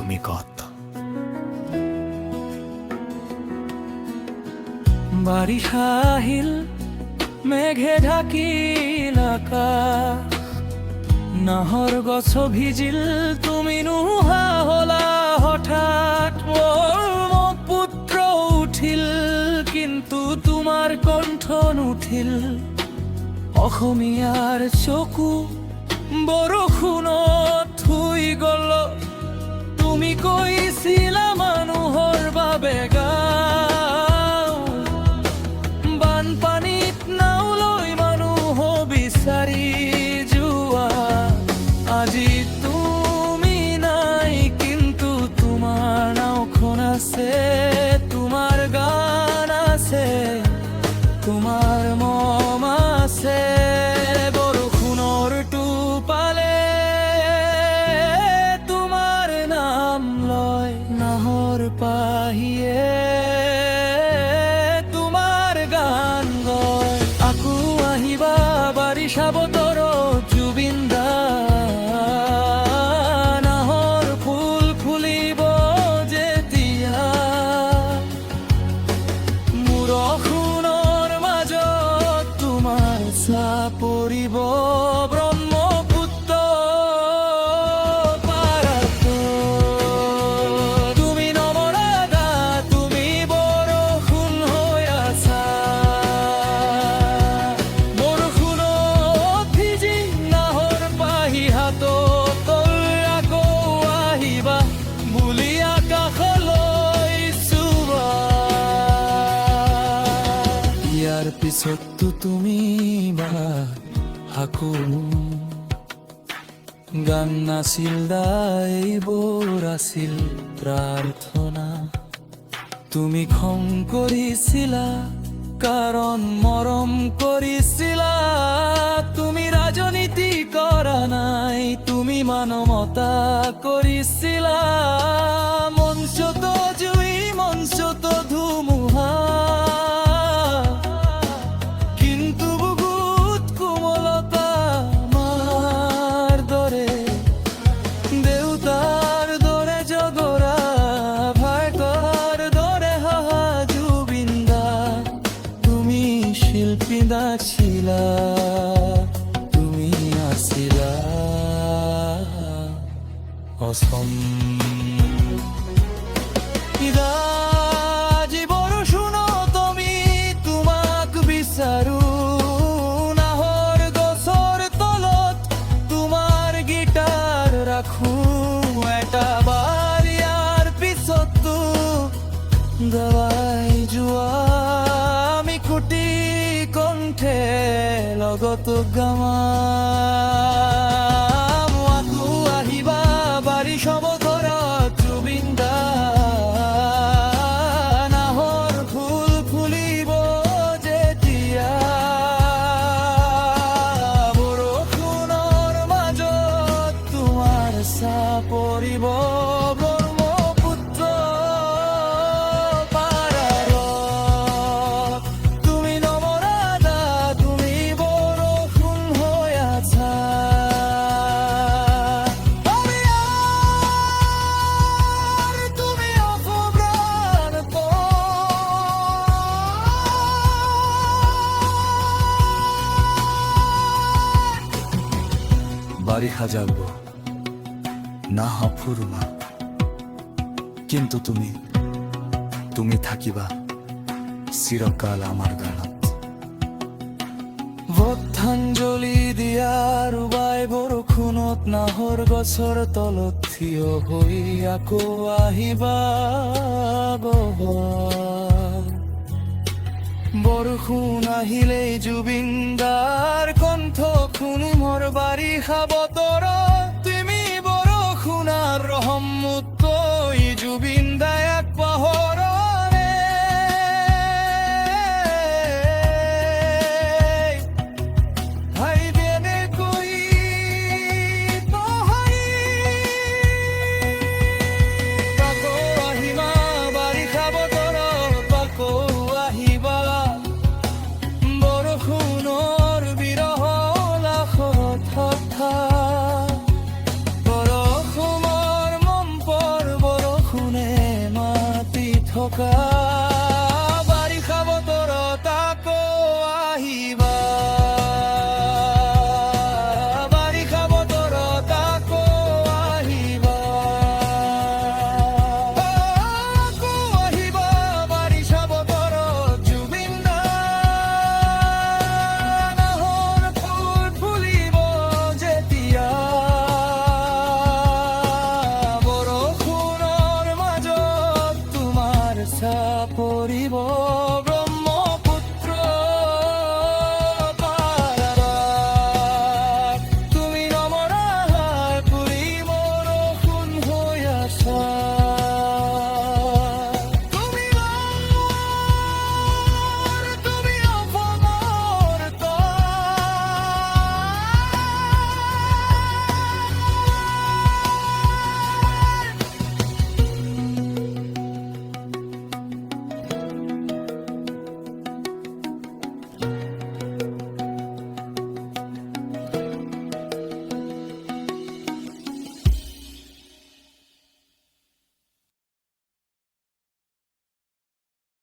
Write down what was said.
তুমি কত। বাৰিষা আহিল মেঘে ঢাকিল আকাশ, নাহৰ গছ ভিজিল তুমি নোহা হলা হঠাৎ। মোৰ পুত্ৰ উঠিল কিন্তু তোমাৰ কণ্ঠ নুঠিল। অসমীয়াৰ চকু বৰষুণত ধুই গল। তুমি কৈছিলা মানুহৰ বাবে গাওঁ, বানপানীত নাও লৈ মানুহ বিচাৰি যোৱা। আজি তুমি নাই কিন্তু তোমাৰ নাওখন আছে, তোমাৰ গান আছে, তোমাৰ মম আছে। বৰষুণৰ টোপালে তোমাৰ নাম লয়, নাহৰ পাহিয়ে তোমাৰ গান গয়। আকৌ আহিবা বাৰিষা বতৰত জুবিন দা, নাহৰ ফুল ফুলিব যেতিয়া। বৰষুণৰ মাজত তোমাৰ ছাঁ পৰিব ব্ৰহ্মপুত্ৰ পাৰত। তুমি নমৰা গা, তুমি বৰষুণ হৈ আছা। বৰষুণত ভিজি নাহৰ পাহি হাতত আকৌ আহিবা বুলি আকাশলৈ চুবা। ইয়াৰ পিছততো তুমি বা হাকো গান নাছিল এইবোৰ আছিল প্ৰাৰ্থনা। তুমি খং কৰিছিলা কাৰণ মৰম কৰিছিলা। তুমি ৰাজনীতি কৰা নাই, তুমি মানৱতা কৰিছিলা। মঞ্চত জুই মঞ্চত ধুমুহা, কিন্তু বুকুত কোমলতা মাৰ দৰে, দেউতাৰ দৰে জগৰা, ভাইকৰ দৰে হাহা জুবিন দা। তুমি শিল্পী নাছিলা, তুমি আছিলা অসম। আজি বৰষুণত আমি তোমাক বিচাৰো, নাহৰ গছৰ তলত তোমাৰ গীটাৰ ৰাখো। এটা বাৰ ইয়াৰ পিছতো গাৱাই যোৱা আমি কুটি কণ্ঠে লগত গাম। আকৌ আহিবা বাৰিষা বতৰত জুবিন দা, নাহৰ ফুল ফুলিব যেতিয়া। বৰষুণৰ মাজত তোমাৰ ছাঁ পৰিব ব্ৰহ্মপুত্ৰ পাৰত। তুমি নমৰা দা, তুমি বৰষুণ হৈ আছা। তুমি অপৰাণ বাৰিষা যাব না ফুরমা, কিন্তু তুমি তুমি থাকিবা চিরকাল আমার গানত। বদ্ধাঞ্জলি দিয়াৰ বাই বৰষুণত নাহৰ গছৰ তলত থিয় হৈ আকৌ আহিবা গহৰ। বৰষুণ আহিলেই জুবিন দাৰ কণ্ঠ শুনো মোৰ বাৰিষা বতৰত। তুমি বৰষুণৰ ৰহমত জুবিন দা